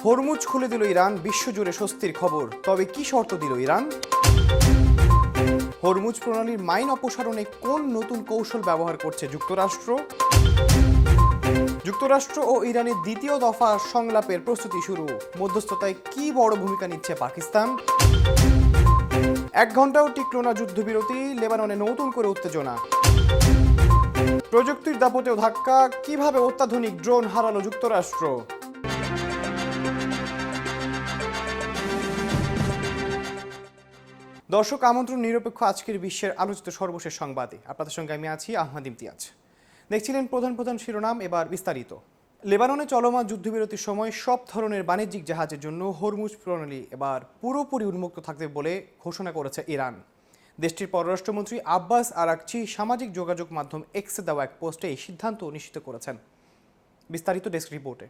Hormuz খুলে দিল Iran, বিশ্বজুড়ে স্বস্তির খবর। তবে কি শর্ত দিল ইরান? হরমুজ প্রণালীর মাইন অপসারণে কোন নতুন কৌশল ব্যবহার করছে যুক্তরাষ্ট্র? যুক্তরাষ্ট্র ও ইরানের দ্বিতীয় দফা সংলাপের প্রস্তুতি শুরু। মধ্যস্থতায় কি বড় ভূমিকা নিচ্ছে পাকিস্তান? 1 ঘন্টাও টিকল না যুদ্ধবিরতি, লেবাননে নতুন করে উত্তেজনা। প্রযুক্তির দাপটেও ধাক্কা, কিভাবে অত্যাধুনিক ড্রোন হারালো যুক্তরাষ্ট্র? দর্শক, আমন্ত্রণ নিরপেক্ষ আজকের বিশ্বের আলোচিত সর্বশেষ সংবাদে। আপনাদের সঙ্গে আমি আছি আহমদ ইমতিয়াজ। দেখছিলেন প্রধান শিরোনাম, এবার বিস্তারিত। লেবাননে চলমান যুদ্ধবিরতির সময় সব ধরনের বাণিজ্যিক জাহাজের জন্য হরমুজ প্রণালী এবার পুরোপুরি উন্মুক্ত থাকবে বলে ঘোষণা করেছে ইরান। দেশটির পররাষ্ট্রমন্ত্রী আব্বাস আরাকচি সামাজিক যোগাযোগ মাধ্যম এক্সে দেওয়া এক পোস্টে এই সিদ্ধান্ত নিশ্চিত করেছেন। বিস্তারিত ডেস্ক রিপোর্টে।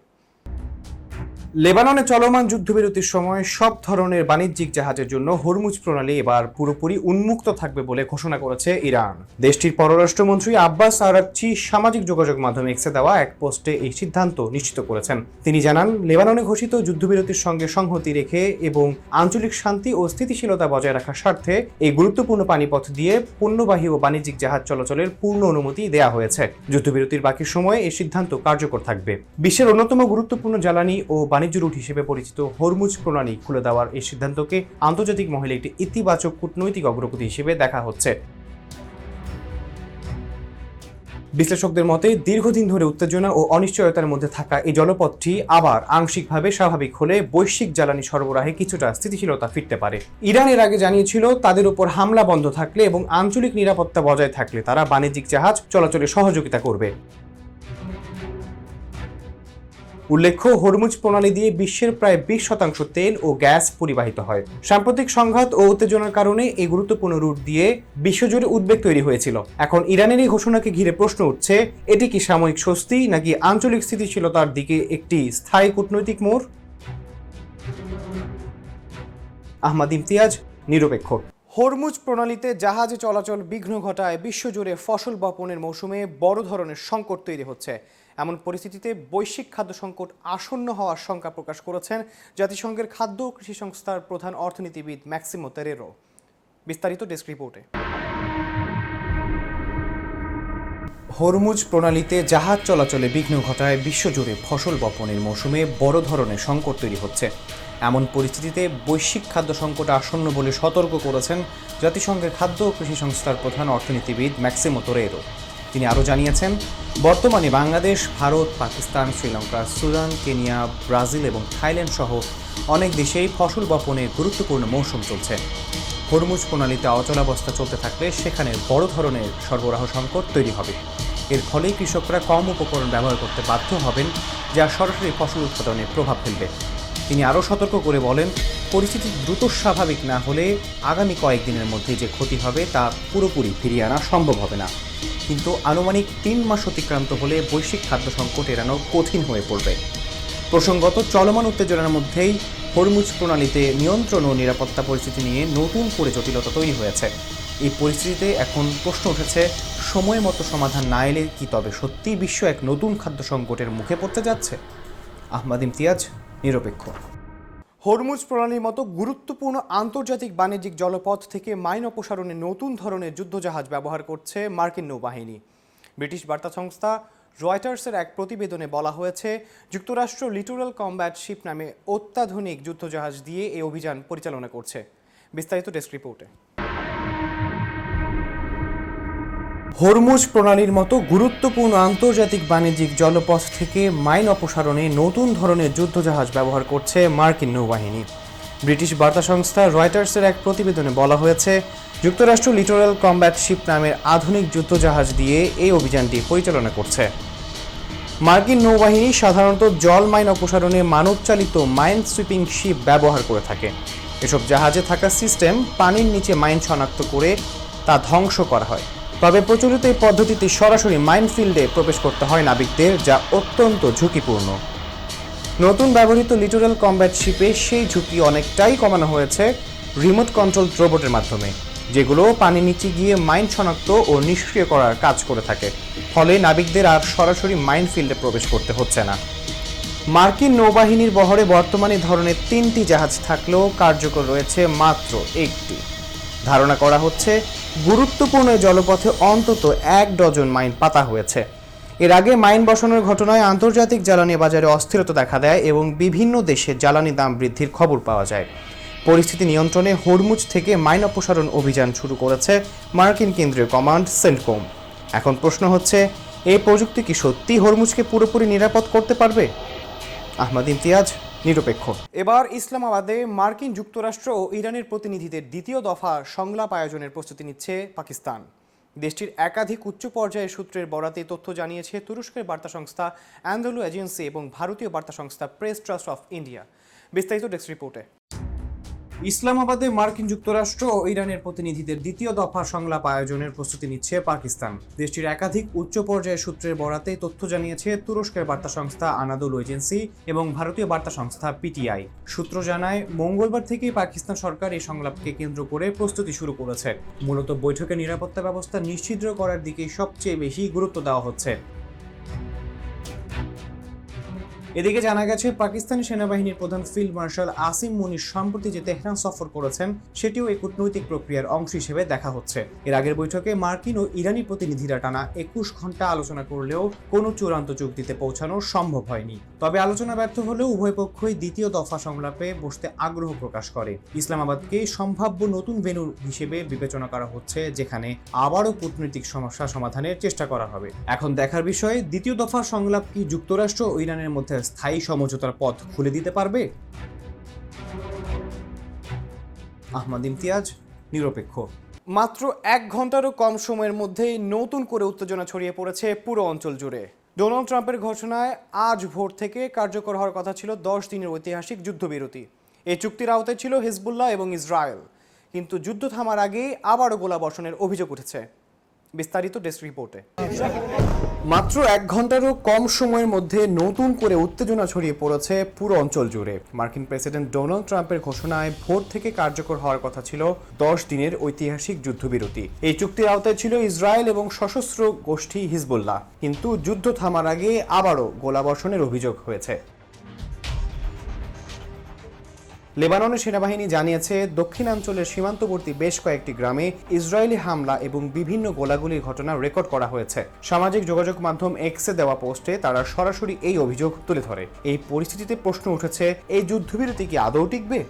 লেবাননে চলমান যুদ্ধবিরতির সময় সব ধরনের বাণিজ্যিক জাহাজের জন্য হরমুজ প্রণালী এবার পুরোপুরি উন্মুক্ত থাকবে বলে ঘোষণা করেছে ইরান। দেশটির পররাষ্ট্রমন্ত্রী আব্বাস আরাকচি সামাজিক যোগাযোগ মাধ্যম এক্সে দেওয়া এক পোস্টে এই সিদ্ধান্ত নিশ্চিত করেছেন। তিনি জানান, লেবাননে ঘোষিত যুদ্ধবিরতির সঙ্গে সংহতি রেখে এবং আঞ্চলিক শান্তি ও স্থিতিশীলতা বজায় রাখার স্বার্থে এই গুরুত্বপূর্ণ পানিপথ দিয়ে পণ্যবাহী ও বাণিজ্যিক জাহাজ চলাচলের পূর্ণ অনুমতি দেওয়া হয়েছে। যুদ্ধবিরতির বাকি সময়ে এই সিদ্ধান্ত কার্যকর থাকবে। বিশ্বের অন্যতম গুরুত্বপূর্ণ জ্বালানি ও বাণিজ্য রুট হিসেবে পরিচিত হরমুজ প্রণালী খুলে দেওয়ার এই সিদ্ধান্তকে আন্তর্জাতিক মহলে একটি ইতিবাচক কূটনৈতিক অগ্রগতি হিসেবে দেখা হচ্ছে। বিশ্লেষকদের মতে, দীর্ঘদিন ধরে উত্তেজনা ও অনিশ্চয়তার মধ্যে থাকা এই জলপথটি আবার আংশিকভাবে স্বাভাবিক হলে বৈশ্বিক জ্বালানি সরবরাহে কিছুটা স্থিতিশীলতা ফিরতে পারে। ইরান এর আগে জানিয়েছিল, তাদের উপর হামলা বন্ধ থাকলে এবং আঞ্চলিক নিরাপত্তা বজায় থাকলে তারা বাণিজ্যিক জাহাজ চলাচলে সহযোগিতা করবে। উল্লেখ্য, হরমুজ প্রণালী দিয়ে বিশ্বের প্রায় 20% তেল ও গ্যাস পরিবাহিত হয়। সাম্প্রতিক সংঘাত ও উত্তেজনার কারণে এই গুরুত্বপূর্ণ রুট দিয়ে বিশ্বজুড়ে উদ্বেগ তৈরি হয়েছিল। এখন ইরানের এই ঘোষণাকে ঘিরে প্রশ্ন উঠছে, এটি কি সাময়িক স্বস্তি নাকি আঞ্চলিক স্থিতিশীলতার দিকে একটি স্থায়ী কূটনৈতিক মোড়? আহমদ ইমতিয়াজ, নিরপেক্ষ। হরমুজ প্রণালীতে জাহাজে চলাচল বিঘ্ন ঘটায় বিশ্বজুড়ে ফসল বপনের মৌসুমে বড় ধরনের সংকট তৈরি হচ্ছে। এমন পরিস্থিতিতে বৈশ্বিক খাদ্য সংকট আসন্ন হওয়ার শঙ্কা প্রকাশ করেছেন জাতিসংঘের খাদ্য ও কৃষি সংস্থার প্রধান অর্থনীতিবিদ ম্যাক্সিমো তেরেরো। বিস্তারিত ডেস্ক রিপোর্টে। হরমুজ প্রণালীতে জাহাজ চলাচলে বিঘ্ন ঘটায় বিশ্বজুড়ে ফসল বপনের মৌসুমে বড় ধরনের সংকট তৈরি হচ্ছে। এমন পরিস্থিতিতে বৈশ্বিক খাদ্য সংকট আসন্ন বলে সতর্ক করেছেন জাতিসংঘের খাদ্য ও কৃষি সংস্থার প্রধান অর্থনীতিবিদ ম্যাক্সিমো তেরেরো। তিনি আরও জানিয়েছেন, বর্তমানে Bangladesh, Bharat, Pakistan, Sri Lanka, Sudan, Kenya, Brazil এবং থাইল্যান্ড সহ অনেক দেশেই ফসল বপনের গুরুত্বপূর্ণ মৌসুম চলছে। হরমুজ প্রণালীতে অচলাবস্থা চলতে থাকলে সেখানে বড় ধরনের সরবরাহ সংকট তৈরি হবে। এর ফলে কৃষকরা কম উপকরণ ব্যবহার করতে বাধ্য হবেন, যা সরাসরি ফসল উৎপাদনে প্রভাব ফেলবে। তিনি আরও সতর্ক করে বলেন, পরিস্থিতি দ্রুত স্বাভাবিক না হলে আগামী কয়েকদিনের মধ্যে যে ক্ষতি হবে তা পুরোপুরি ফিরিয়ে আনা সম্ভব হবে না, কিন্তু আনুমানিক 3 মাস অতিক্রান্ত হলে বৈশ্বিক খাদ্য সংকট এড়ানো কঠিন হয়ে পড়বে। প্রসঙ্গত, চলমান উত্তেজনার মধ্যেই হরমুজ প্রণালীতে নিয়ন্ত্রণ ও নিরাপত্তা পরিস্থিতি নিয়ে নতুন করে জটিলতা তৈরি হয়েছে। এই পরিস্থিতিতে এখন প্রশ্ন উঠেছে, সময় মতো সমাধান না এলে কি তবে সত্যিই বিশ্ব এক নতুন খাদ্য সংকটের মুখে পড়তে যাচ্ছে? আহমদ ইমতিয়াজ, নিরপেক্ষ। হরমুজ প্রণালীর মতো গুরুত্বপূর্ণ আন্তর্জাতিক বাণিজ্যিক জলপথ থেকে মাইন অপসারণে নতুন ধরনের যুদ্ধজাহাজ ব্যবহার করছে মার্কিন নৌবাহিনী। ব্রিটিশ বার্তা সংস্থা রয়টার্সের এক প্রতিবেদনে বলা হয়েছে, যুক্তরাষ্ট্র লিটোরাল কমব্যাট শিপ নামে অত্যাধুনিক যুদ্ধজাহাজ দিয়ে এই অভিযান পরিচালনা করছে। বিস্তারিত ডেস্ক রিপোর্টে। হরমুজ প্রণালীর মতো গুরুত্বপূর্ণ আন্তর্জাতিক বাণিজ্যিক জলপথ থেকে মাইন অপসারণে নতুন ধরনের যুদ্ধজাহাজ ব্যবহার করছে মার্কিন নৌবাহিনী। ব্রিটিশ বার্তা সংস্থা রয়টার্সের এক প্রতিবেদনে বলা হয়েছে, যুক্তরাষ্ট্র লিটোরাল কমব্যাট শিপ নামের আধুনিক যুদ্ধজাহাজ দিয়ে এই অভিযানটি পরিচালনা করছে। মার্কিন নৌবাহিনী সাধারণত জল মাইন অপসারণে মানবচালিত মাইন সুইপিং শিপ ব্যবহার করে থাকে। এসব জাহাজে থাকা সিস্টেম পানির নিচে মাইন শনাক্ত করে তা ধ্বংস করা হয়। তবে প্রচলিত এই পদ্ধতিতে সরাসরি মাইনফিল্ডে প্রবেশ করতে হয় নাবিকদের, যা অত্যন্ত ঝুঁকিপূর্ণ। নতুন ব্যবহৃত লিটোরাল কমব্যাট শিপে সেই ঝুঁকি অনেকটাই কমানো হয়েছে রিমোট কন্ট্রোল রোবটের মাধ্যমে, যেগুলো পানির নিচে গিয়ে মাইন শনাক্ত ও নিষ্ক্রিয় করার কাজ করে থাকে। ফলে নাবিকদের আর সরাসরি মাইনফিল্ডে প্রবেশ করতে হচ্ছে না। মার্কিন নৌবাহিনীর বহরে বর্তমানে ধরনের 3টি জাহাজ থাকলেও কার্যকর রয়েছে মাত্র একটি। ধারণা করা হচ্ছে গুরুত্বপূর্ণ জলপথে অন্তত 1 ডজন মাইন পাতা হয়েছে। এর আগে মাইন বসানোর ঘটনায় আন্তর্জাতিক জ্বালানি বাজারে অস্থিরতা দেখা দেয় এবং বিভিন্ন দেশে জ্বালানি দাম বৃদ্ধির খবর পাওয়া যায়। পরিস্থিতি নিয়ন্ত্রণে হরমুজ থেকে মাইন অপসারণ অভিযান শুরু করেছে মার্কিন কেন্দ্রীয় কমান্ড সেন্টকম। এখন প্রশ্ন হচ্ছে, এই প্রযুক্তি কি সত্যি হরমুজকে পুরোপুরি নিরাপদ করতে পারবে? আহমদ ইমতিয়াজ, নিরপেক্ষ। এবার ইসলামাবাদে মার্কিন যুক্তরাষ্ট্র ও ইরানের প্রতিনিধিদের দ্বিতীয় দফা সংলাপ আয়োজনের প্রস্তুতি নিচ্ছে পাকিস্তান। দেশটির একাধিক উচ্চ পর্যায়ের সূত্রের বরাতে তথ্য জানিয়েছে তুরস্কের বার্তা সংস্থা অ্যানাদোলু এজেন্সি এবং ভারতীয় বার্তা সংস্থা প্রেস ট্রাস্ট অফ ইন্ডিয়া। বিস্তারিত ডেস্ক রিপোর্টে। ইসলামাবাদে মার্কিন যুক্তরাষ্ট্র ও ইরানের প্রতিনিধিদের দ্বিতীয় দফা সংলাপ আয়োজনের প্রস্তুতি নিচ্ছে পাকিস্তান। দেশটির একাধিক উচ্চ পর্যায়ের সূত্রের বরাতে তথ্য জানিয়েছে তুরস্কের বার্তা সংস্থা আনাদোলু এজেন্সি এবং ভারতীয় বার্তা সংস্থা পিটিআই। সূত্র জানায়, মঙ্গলবার থেকেই পাকিস্তান সরকার এই সংলাপকে কেন্দ্র করে প্রস্তুতি শুরু করেছে। মূলত বৈঠকে নিরাপত্তা ব্যবস্থা নিশ্চিত করার দিকে সবচেয়ে বেশি গুরুত্ব দেওয়া হচ্ছে। এদিকে জানা গেছে, পাকিস্তানি সেনাবাহিনীর প্রধান ফিল্ড মার্শাল আসিম মুনির সম্প্রতি যে তেহরান সফর করেছেন সেটিও এই কূটনৈতিক প্রক্রিয়ার অংশ হিসেবে দেখা হচ্ছে। এর আগের বৈঠকে মার্কিন ও ইরানি প্রতিনিধিরা টানা 21 ঘন্টা আলোচনা করলেও কোনো চূড়ান্ত চুক্তিতে পৌঁছানো সম্ভব হয়নি। তবে আলোচনা ব্যর্থ হলেও উভয় পক্ষই দ্বিতীয় দফা সংলাপে বসতে আগ্রহ প্রকাশ করে। ইসলামাবাদকে সম্ভাব্য নতুন ভেন্যু হিসেবে বিবেচনা করা হচ্ছে, যেখানে আবারও কূটনৈতিক সমস্যা সমাধানের চেষ্টা করা হবে। এখন দেখার বিষয়, দ্বিতীয় দফা সংলাপ কি যুক্তরাষ্ট্র ও ইরানের মধ্যে স্থায়ী সমঝোতার পথ খুলে দিতে পারবে? আহমদ ইমতিয়াজ, নিরপেক্ষ। মাত্র 1 ঘন্টারও কম সময়ের মধ্যেই নতুন করে উত্তেজনা ছড়িয়ে পড়েছে পুরো অঞ্চল জুড়ে। ডোনাল্ড ট্রাম্পের ঘোষণায় আজ ভোর থেকে কার্যকর হওয়ার কথা ছিল 10 দিনের ঐতিহাসিক যুদ্ধবিরতি। এই চুক্তির আওতায় ছিল হিজবুল্লাহ এবং ইসরায়েল, কিন্তু যুদ্ধ থামার আগেই আবারও গোলাবর্ষণের অভিযোগ উঠেছে। বিস্তারিত ডেস্ক রিপোর্টে। মাত্র 1 ঘন্টারও কম সময়ের মধ্যে নতুন করে উত্তেজনা ছড়িয়ে পড়েছে পুরো অঞ্চল জুড়ে। মার্কিন প্রেসিডেন্ট ডোনাল্ড ট্রাম্পের ঘোষণায় ভোর থেকে কার্যকর হওয়ার কথা ছিল 10 দিনের ঐতিহাসিক যুদ্ধবিরতি। এই চুক্তির আওতায় ছিল ইসরায়েল এবং সশস্ত্র গোষ্ঠী হিজবুল্লাহ, কিন্তু যুদ্ধ থামার আগে আবারও গোলাবর্ষণের অভিযোগ হয়েছে। লেবাননের সেনাবাহিনী জানিয়েছে, দক্ষিণাঞ্চলের সীমান্তবর্তী বেশ কয়েকটি গ্রামে ইসরায়েলি হামলা এবং বিভিন্ন গোলাগুলির ঘটনা রেকর্ড করা হয়েছে। সামাজিক যোগাযোগ মাধ্যম এক্সে দেওয়া পোস্টে তারা সরাসরি এই অভিযোগ তুলে ধরে। এই পরিস্থিতিতে প্রশ্ন উঠেছে, এই যুদ্ধবিরতি কি আদৌ টিকবে?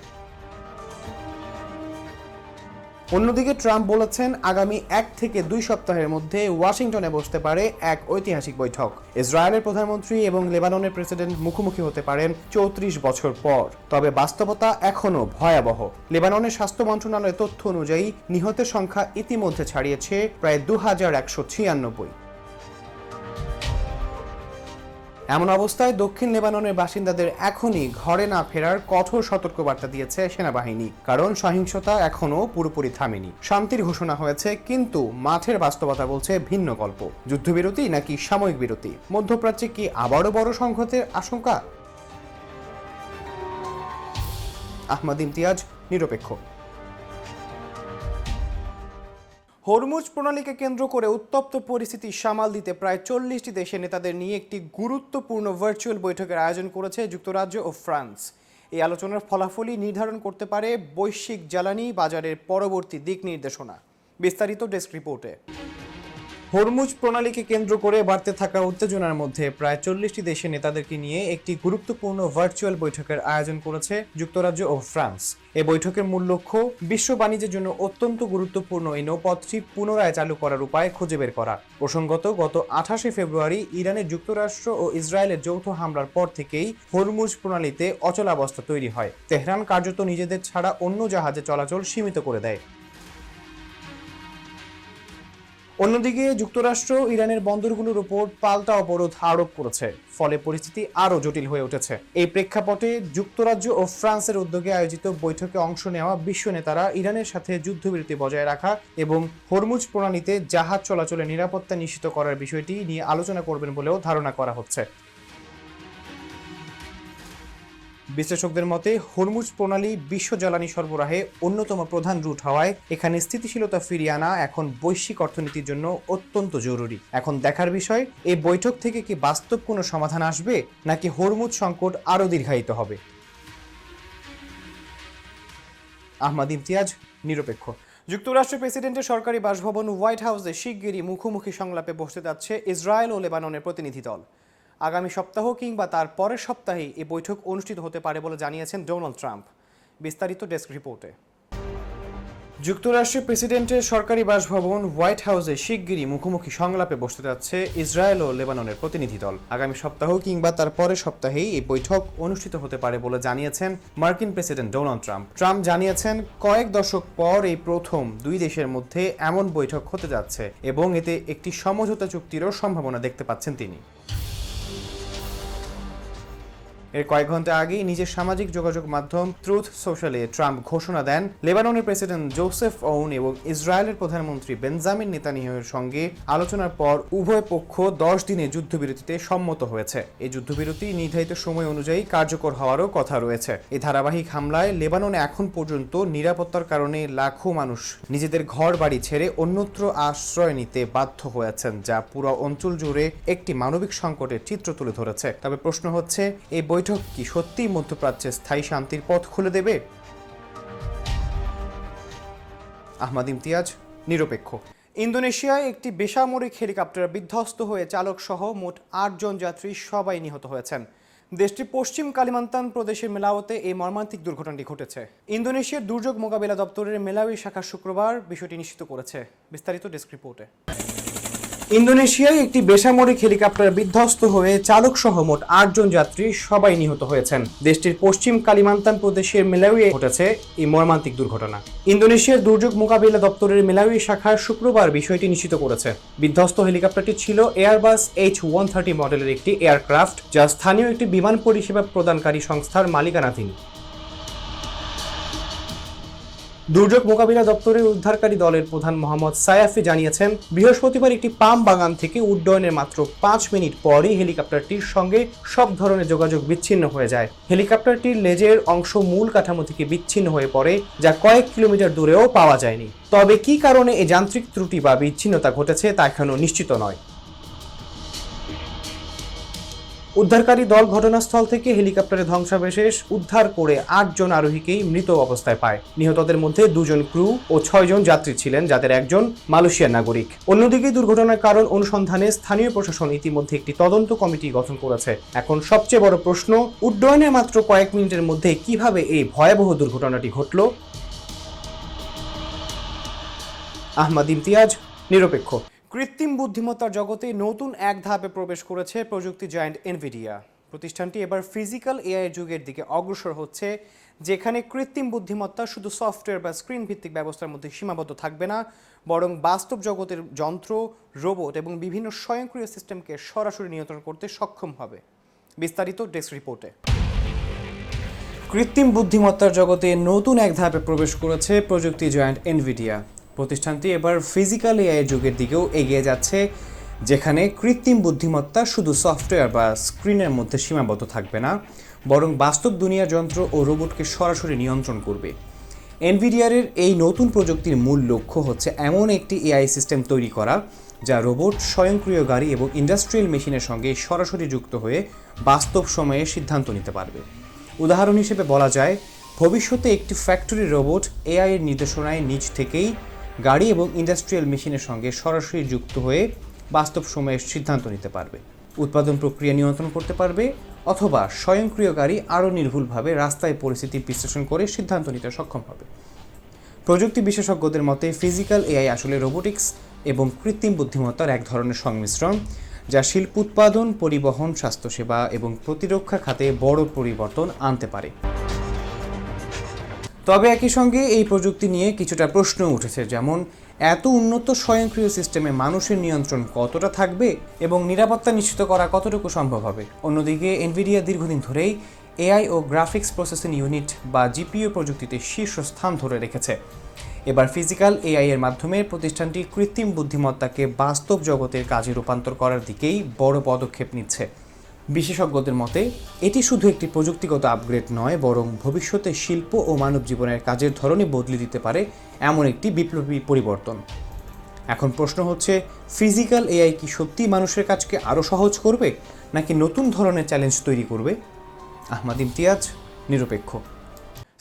অন্যদিকে ট্রাম্প বলেছেন, আগামী 1 থেকে 2 সপ্তাহের মধ্যে ওয়াশিংটনে বসতে পারে এক ঐতিহাসিক বৈঠক। ইসরায়েলের প্রধানমন্ত্রী এবং লেবাননের প্রেসিডেন্ট মুখোমুখি হতে পারেন 34 বছর পর। তবে বাস্তবতা এখনও ভয়াবহ। লেবাননের স্বাস্থ্য মন্ত্রণালয়ের তথ্য অনুযায়ী নিহতের সংখ্যা ইতিমধ্যে ছাড়িয়েছে প্রায় 2196। এমন অবস্থায় দক্ষিণ লেবাননের বাসিন্দাদের এখনই ঘরে না ফেরার কঠোর সতর্কবার্তা দিয়েছে সেনাবাহিনী, কারণ সহিংসতা এখনও পুরোপুরি থামেনি। শান্তির ঘোষণা হয়েছে, কিন্তু মাঠের বাস্তবতা বলছে ভিন্ন গল্প। যুদ্ধবিরতি নাকি সাময়িক বিরতি? মধ্যপ্রাচ্যে কি আবারও বড় সংঘাতের আশঙ্কা? আহমদ ইমতিয়াজ, নিরপেক্ষ। হরমুজ প্রণালীকে কেন্দ্র করে উত্তপ্ত পরিস্থিতি সামাল দিতে প্রায় 40টি দেশের নেতাদের নিয়ে একটি গুরুত্বপূর্ণ ভার্চুয়াল বৈঠকের আয়োজন করেছে যুক্তরাজ্য ও ফ্রান্স। এই আলোচনার ফলাফলই নির্ধারণ করতে পারে বৈশ্বিক জ্বালানি বাজারের পরবর্তী দিক নির্দেশনা। বিস্তারিত ডেস্ক রিপোর্টে। হরমুজ প্রণালীকে কেন্দ্র করে বাড়তে থাকা উত্তেজনার মধ্যে প্রায় 40টি দেশের নেতাদেরকে নিয়ে একটি গুরুত্বপূর্ণ ভার্চুয়াল বৈঠকের আয়োজন করেছে যুক্তরাজ্য ও ফ্রান্স। এই বৈঠকের মূল লক্ষ্য বিশ্ব বাণিজ্যের জন্য অত্যন্ত গুরুত্বপূর্ণ এই নৌপথটি পুনরায় চালু করার উপায় খুঁজে বের করা। প্রসঙ্গত, গত 28শে ফেব্রুয়ারি ইরানের যুক্তরাষ্ট্র ও ইসরায়েলের যৌথ হামলার পর থেকেই হরমুজ প্রণালীতে অচলাবস্থা তৈরি হয়। তেহরান কার্যত নিজেদের ছাড়া অন্য জাহাজে চলাচল সীমিত করে দেয়। অন্যদিকে যুক্তরাষ্ট্র ইরানের বন্দরগুলোর উপর পাল্টা অবরোধ আরোপ করেছে, ফলে পরিস্থিতি আরও জটিল হয়ে উঠেছে। এই প্রেক্ষাপটে যুক্তরাজ্য ও ফ্রান্সের উদ্যোগে আয়োজিত বৈঠকে অংশ নেওয়া বিশ্ব নেতারা ইরানের সাথে যুদ্ধবিরতি বজায় রাখা এবং হরমুজ প্রণালীতে জাহাজ চলাচলের নিরাপত্তা নিশ্চিত করার বিষয়টি নিয়ে আলোচনা করবেন বলেও ধারণা করা হচ্ছে। বিশ্লেষকদের মতে হরমুজ প্রণালী বিশ্ব জ্বালানি সরবরাহে অন্যতম প্রধান রুট হওয়ায় এখানে স্থিতিশীলতা ফিরিয়ে আনা এখন বৈশ্বিক অর্থনীতির জন্য অত্যন্ত জরুরি। এখন দেখার বিষয়, এই বৈঠক থেকে কি বাস্তব কোনো সমাধান আসবে নাকি হরমুজ সংকট আরও দীর্ঘায়িত হবে। আহমদ ইমতিয়াজ, নিরপেক্ষ। যুক্তরাষ্ট্রের প্রেসিডেন্টের সরকারি বাসভবন হোয়াইট হাউসে শিগগিরই মুখোমুখি সংলাপে বসতে যাচ্ছে ইসরায়েল ও লেবাননের প্রতিনিধি দল। আগামী সপ্তাহ কিংবা তার পরের সপ্তাহেই এই বৈঠক অনুষ্ঠিত হতে পারে বলে জানিয়েছেন ডোনাল্ড ট্রাম্প। বিস্তারিত ডেস্ক রিপোর্টে। যুক্তরাষ্ট্রের প্রেসিডেন্টের সরকারি বাসভবন হোয়াইট হাউসে শিগগিরই মুখোমুখি সংলাপে বসতে যাচ্ছে ইসরায়েল ও লেবাননের প্রতিনিধি দল। আগামী সপ্তাহ কিংবা তার পরের সপ্তাহেই এই বৈঠক অনুষ্ঠিত হতে পারে বলে জানিয়েছেন মার্কিন প্রেসিডেন্ট ডোনাল্ড ট্রাম্প। ট্রাম্প জানিয়েছেন, কয়েক দশক পর এই প্রথম দুই দেশের মধ্যে এমন বৈঠক হতে যাচ্ছে এবং এতে একটি সমঝোতা চুক্তিরও সম্ভাবনা দেখতে পাচ্ছেন তিনি। এর কয়েক ঘন্টা আগেই নিজের সামাজিক যোগাযোগ মাধ্যম ট্রুথ সোশ্যালে ট্রাম্প ঘোষণা দেন, লেবাননের প্রেসিডেন্ট জোসেফ আউন এবং ইসরায়েলের প্রধানমন্ত্রী বেঞ্জামিন নেতানিয়াহুর সঙ্গে আলোচনার পর উভয় পক্ষ 10 দিনের যুদ্ধবিরতিতে সম্মত হয়েছে। এই যুদ্ধবিরতি নির্ধারিত সময় অনুযায়ী কার্যকর হওয়ারও কথা রয়েছে। এই ধারাবাহিক হামলায় লেবাননে এখন পর্যন্ত নিরাপত্তার কারণে লাখো মানুষ নিজেদের ঘর বাড়ি ছেড়ে অন্যত্র আশ্রয় নিতে বাধ্য হয়েছেন, যা পুরো অঞ্চল জুড়ে একটি মানবিক সংকটের চিত্র তুলে ধরেছে। তবে প্রশ্ন হচ্ছে, এই বৈঠক কি সত্যিই মধ্যপ্রাচ্যে স্থায়ী শান্তির পথ খুলে দেবে? আহমদ ইমতিয়াজ, নিরপেক্ষ। ইন্দোনেশিয়ায় একটি বেসামরিক হেলিকপ্টার বিধ্বস্ত হয়ে চালক সহ মোট 8 জন যাত্রী সবাই নিহত হয়েছেন। দেশটির পশ্চিম কালিমান্তান প্রদেশের মেলাওতে এই মর্মান্তিক দুর্ঘটনাটি ঘটেছে। ইন্দোনেশিয়ার দুর্যোগ মোকাবিলা দপ্তরের মেলাউই শাখা শুক্রবার বিষয়টি নিশ্চিত করেছে। বিস্তারিত ডেস্ক রিপোর্টে। ইন্দোনেশিয়ায় একটি বেসামরিক হেলিকপ্টার বিধ্বস্ত হয়ে চালক সহ মোট 8 জন যাত্রী সবাই নিহত হয়েছেন। দেশটির পশ্চিম কালিমান্তান প্রদেশের মেলাউইয়ে ঘটেছে এই মর্মান্তিক দুর্ঘটনা। ইন্দোনেশিয়ার দুর্যোগ মোকাবিলা দপ্তরের মেলাউই শাখা শুক্রবার বিষয়টি নিশ্চিত করেছে। বিধ্বস্ত হেলিকপ্টারটি ছিল এয়ারবাস H-130 মডেলের একটি এয়ারক্রাফট, যা স্থানীয় একটি বিমান পরিষেবা প্রদানকারী সংস্থার মালিকানাধীন। দুর্যোগ মোকাবিলা দপ্তরের উদ্ধারকারী দলের প্রধান মোহাম্মদ সায়াফি জানিয়েছেন, বৃহস্পতিবার একটি পাম বাগান থেকে উড্ডয়নের মাত্র 5 মিনিট পরই হেলিকপ্টারটির সঙ্গে সব ধরনের যোগাযোগ বিচ্ছিন্ন হয়ে যায়। হেলিকপ্টারটির লেজের অংশ মূল কাঠামো থেকে বিচ্ছিন্ন হয়ে পড়ে, যা কয়েক কিলোমিটার দূরেও পাওয়া যায়নি। তবে কী কারণে এই যান্ত্রিক ত্রুটি বা বিচ্ছিন্নতা ঘটেছে তা এখনও নিশ্চিত নয়। উদ্ধারকারী দল ঘটনাস্থল থেকে হেলিকপ্টারের ধ্বংসাবশেষ উদ্ধার করে 8 জন আরোহীকেই মৃত অবস্থায় পায়। নিহতদের মধ্যে 2 জন ক্রু ও 6 জন যাত্রী ছিলেন, যাদের একজন মালয়েশিয়ার নাগরিক। অন্যদিকে দুর্ঘটনার কারণ অনুসন্ধানে স্থানীয় প্রশাসন ইতিমধ্যে একটি তদন্ত কমিটি গঠন করেছে। এখন সবচেয়ে বড় প্রশ্ন, উড্ডয়নের মাত্র কয়েক মিনিটের মধ্যে কিভাবে এই ভয়াবহ দুর্ঘটনাটি ঘটল? আহমদ ইমতিয়াজ, নিরপেক্ষ। কৃত্রিম বুদ্ধিমত্তার জগতে নতুন এক ধাপে প্রবেশ করেছে প্রযুক্তি জায়ান্ট এনভিডিয়া। প্রতিষ্ঠানটি এবার ফিজিক্যাল এআই যুগের দিকে অগ্রসর হচ্ছে, যেখানে কৃত্রিম বুদ্ধিমত্তা শুধু সফটওয়্যার বা স্ক্রিন ভিত্তিক ব্যবস্থার মধ্যে সীমাবদ্ধ থাকবে না, বরং বাস্তব জগতের যন্ত্র, রোবট এবং বিভিন্ন স্বয়ংক্রিয় সিস্টেমকে সরাসরি নিয়ন্ত্রণ করতে সক্ষম হবে। বিস্তারিত ডেস্ক রিপোর্টে। কৃত্রিম বুদ্ধিমত্তার জগতে নতুন এক ধাপে প্রবেশ করেছে প্রযুক্তি জায়ান্ট এনভিডিয়া। প্রতিষ্ঠানটি এবার ফিজিক্যাল এআই যুগের দিকেও এগিয়ে যাচ্ছে, যেখানে কৃত্রিম বুদ্ধিমত্তা শুধু সফটওয়্যার বা স্ক্রিনের মধ্যে সীমাবদ্ধ থাকবে না, বরং বাস্তব দুনিয়ার যন্ত্র ও রোবটকে সরাসরি নিয়ন্ত্রণ করবে। এনভিডিআর এই নতুন প্রযুক্তির মূল লক্ষ্য হচ্ছে এমন একটি এআই সিস্টেম তৈরি করা, যা রোবট, স্বয়ংক্রিয় গাড়ি এবং ইন্ডাস্ট্রিয়াল মেশিনের সঙ্গে সরাসরি যুক্ত হয়ে বাস্তব সময়ে সিদ্ধান্ত নিতে পারবে। উদাহরণ হিসেবে বলা যায়, ভবিষ্যতে একটি ফ্যাক্টরি রোবট এআই এর নির্দেশনায় নিজ থেকেই গাড়ি এবং ইন্ডাস্ট্রিয়াল মেশিনের সঙ্গে সরাসরি যুক্ত হয়ে বাস্তব সময়ে সিদ্ধান্ত নিতে পারবে, উৎপাদন প্রক্রিয়া নিয়ন্ত্রণ করতে পারবে, অথবা স্বয়ংক্রিয় গাড়ি আরও নির্ভুলভাবে রাস্তায় পরিস্থিতি বিশ্লেষণ করে সিদ্ধান্ত নিতে সক্ষম হবে। প্রযুক্তি বিশেষজ্ঞদের মতে ফিজিক্যাল এআই আসলে রোবোটিক্স এবং কৃত্রিম বুদ্ধিমত্তার এক ধরনের সংমিশ্রণ, যা শিল্প উৎপাদন, পরিবহন, স্বাস্থ্যসেবা এবং প্রতিরক্ষা খাতে বড় পরিবর্তন আনতে পারে। তবে একই সঙ্গে এই প্রযুক্তি নিয়ে কিছুটা প্রশ্ন উঠেছে, যেমন এত উন্নত স্বয়ংক্রিয় সিস্টেমে মানুষের নিয়ন্ত্রণ কতটা থাকবে এবং নিরাপত্তা নিশ্চিত করা কতটুকু সম্ভব হবে। অন্যদিকে এনভিডিয়া দীর্ঘদিন ধরেই এআই ও গ্রাফিক্স প্রসেসিং ইউনিট বা জিপিইউ প্রযুক্তিতে শীর্ষস্থান ধরে রেখেছে। এবার ফিজিক্যাল এআই এর মাধ্যমে প্রতিষ্ঠানটি কৃত্রিম বুদ্ধিমত্তাকে বাস্তব জগতের কাজে রূপান্তর করার দিকেই বড় পদক্ষেপ নিচ্ছে। বিশেষজ্ঞদের মতে এটি শুধু একটি প্রযুক্তিগত আপগ্রেড নয়, বরং ভবিষ্যতে শিল্প ও মানব জীবনের কাজের ধরনই বদলে দিতে পারে এমন একটি বিপ্লবী পরিবর্তন। এখন প্রশ্ন হচ্ছে, ফিজিক্যাল এআই কি সত্যি মানুষের কাজকে আরও সহজ করবে, নাকি নতুন ধরনের চ্যালেঞ্জ তৈরি করবে? আহমাদ ইমতিয়াজ, নিরপেক্ষ।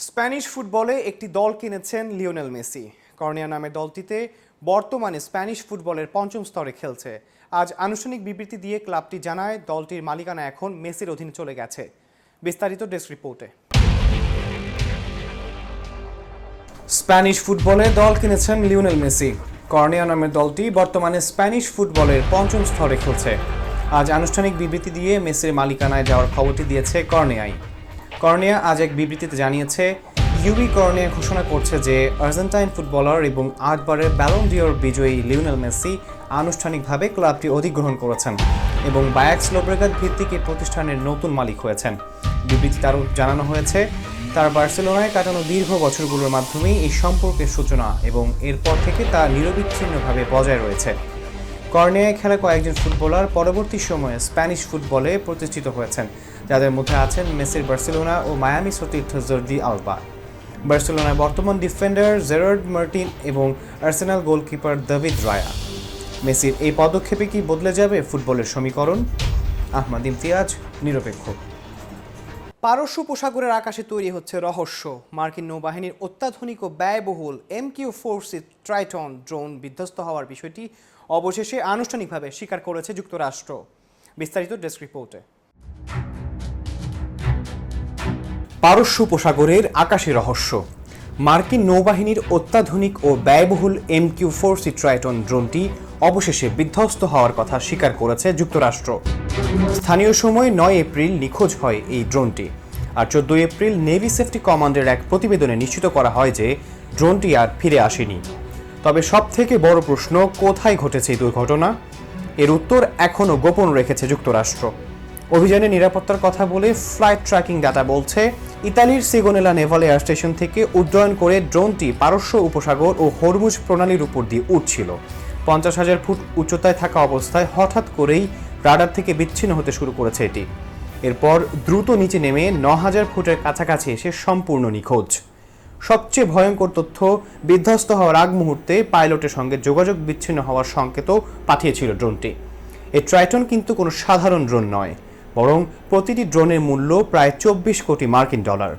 স্প্যানিশ ফুটবলে একটি দল কিনেছেন লিওনেল মেসি। কর্নিয়া নামের দলটিতে বর্তমানে স্প্যানিশ ফুটবলের পঞ্চম স্তরে খেলছে। আজ আনুষ্ঠানিক বিবৃতি দিয়ে ক্লাবটি জানায় দলটির মালিকানা এখন মেসির অধীনে চলে গেছে। বিস্তারিত ডেস্ক রিপোর্টে। স্প্যানিশ ফুটবলে দল কিনেছেন লিওনেল মেসি। কর্নিয়া নামের দলটি বর্তমানে স্প্যানিশ ফুটবলের পঞ্চম স্তরে খেলছে। আজ আনুষ্ঠানিক বিবৃতি দিয়ে মেসির মালিকানায় যাওয়ার খবরটি দিয়েছে কর্নিয়াই। কর্নিয়া আজ এক বিবৃতিতে জানিয়েছে, ইউবি কর্নিয়া ঘোষণা করছে যে আর্জেন্টাইন ফুটবলার এবং 8বারের ব্যালন ডিওর বিজয়ী লিওনেল মেসি আনুষ্ঠানিকভাবে ক্লাবটি অধিগ্রহণ করেছেন এবং বায়াক্স লোব্রেগাদ ভিত্তিক এই প্রতিষ্ঠানের নতুন মালিক হয়েছেন। বিবৃতিতে আরও জানানো হয়েছে, তার বার্সেলোনায় কাটানো দীর্ঘ বছরগুলোর মাধ্যমেই এই সম্পর্কের সূচনা এবং এরপর থেকে তা নিরবিচ্ছিন্নভাবে বজায় রয়েছে। কর্নিয়ায় খেলা কয়েকজন ফুটবলার পরবর্তী সময়ে স্প্যানিশ ফুটবলে প্রতিষ্ঠিত হয়েছেন, যাদের মধ্যে আছেন মেসির বার্সেলোনা ও মায়ামি সতীর্থ জর্দি আলবা। বার্সেলোনায় বর্তমান ডিফেন্ডার জেরার্ড মার্টিন এবং আর্সেনাল গোলকিপার দাভিদ রায়া। মেসির এই পদক্ষেপে কি বদলে যাবে ফুটবলের সমীকরণ? আহমাদ ইমতিয়াজ, নিরপেক্ষ। পারস্য উপসাগরের আকাশে তৈরি হচ্ছে রহস্য। মার্কিন নৌবাহিনীর অত্যাধুনিক ও ব্যয়বহুল MQ-4C ট্রাইটন ড্রোন বিধ্বস্ত হওয়ার বিষয়টি অবশেষে আনুষ্ঠানিকভাবে স্বীকার করেছে যুক্তরাষ্ট্র। বিস্তারিত ডেস্ক রিপোর্টে। পারস্য উপসাগরের আকাশে রহস্য। মার্কিন নৌবাহিনীর অত্যাধুনিক ও ব্যয়বহুল MQ-4C ট্রাইটন ড্রোনটি অবশেষে বিধ্বস্ত হওয়ার কথা স্বীকার করেছে যুক্তরাষ্ট্র। স্থানীয় সময় 9 এপ্রিল নিখোঁজ হয় এই ড্রোনটি, আর 14 এপ্রিল নেভি সেফটি কমান্ডের এক প্রতিবেদনে নিশ্চিত করা হয় যে ড্রোনটি আর ফিরে আসেনি। তবে সবথেকে বড় প্রশ্ন, কোথায় ঘটেছে এই দুর্ঘটনা? এর উত্তর এখনও গোপন রেখেছে যুক্তরাষ্ট্র। অভিযানে নিরাপত্তার কথা বলে ফ্লাইট ট্র্যাকিং ডাটা বলছে, ইতালির সিগোনেলা নেভাল এয়ার স্টেশন থেকে উড্ডয়ন করে ড্রোনটি পারস্য উপসাগর ও হরমুজ প্রণালীর উপর দিয়ে উঠছিল। 50,000 ফুট উচ্চতায় থাকা অবস্থায় হঠাৎ করেই রাডার থেকে বিচ্ছিন্ন হতে শুরু করেছে এটি। এরপর দ্রুত নিচে নেমে 9,000 ফুটের কাছাকাছি এসে সম্পূর্ণ নিখোঁজ। সবচেয়ে ভয়ঙ্কর তথ্য, বিধ্বস্ত হওয়ার আগ মুহূর্তে পাইলটের সঙ্গে যোগাযোগ বিচ্ছিন্ন হওয়ার সংকেতও পাঠিয়েছিল ড্রোনটি। এই ট্রাইটন কিন্তু কোনো সাধারণ ড্রোন নয়, বরং প্রতিটি ড্রোনের মূল্য প্রায় 24 কোটি মার্কিন ডলার।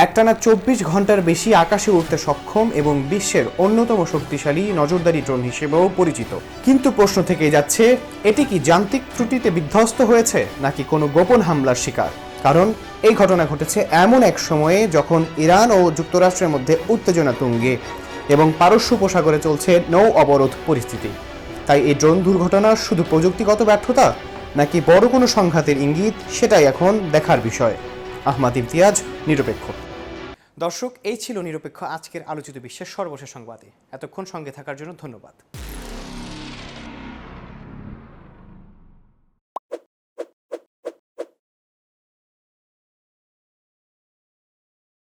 একটানা 24 ঘন্টার বেশি আকাশে উঠতে সক্ষম এবং বিশ্বের অন্যতম শক্তিশালী নজরদারি ড্রোন হিসেবেও পরিচিত। কিন্তু প্রশ্ন থেকেই যাচ্ছে, এটি কি যান্ত্রিক ত্রুটিতে বিধ্বস্ত হয়েছে নাকি কোনো গোপন হামলার শিকার? কারণ এই ঘটনা ঘটেছে এমন এক সময়ে যখন ইরান ও যুক্তরাষ্ট্রের মধ্যে উত্তেজনা তুঙ্গে এবং পারস্য উপসাগরে চলছে নৌ অবরোধ পরিস্থিতি। তাই এই ড্রোন দুর্ঘটনা শুধু প্রযুক্তিগত ব্যর্থতা নাকি বড় কোনো সংঘাতের ইঙ্গিত, সেটাই এখন দেখার বিষয়। আহমাদ ইমতিয়াজ, নিরপেক্ষ। দর্শক, এই ছিল নিরপেক্ষ আজকের আলোচিত বিশ্বের সর্বশেষ সংবাদে। এতক্ষণ সঙ্গে থাকার জন্য ধন্যবাদ।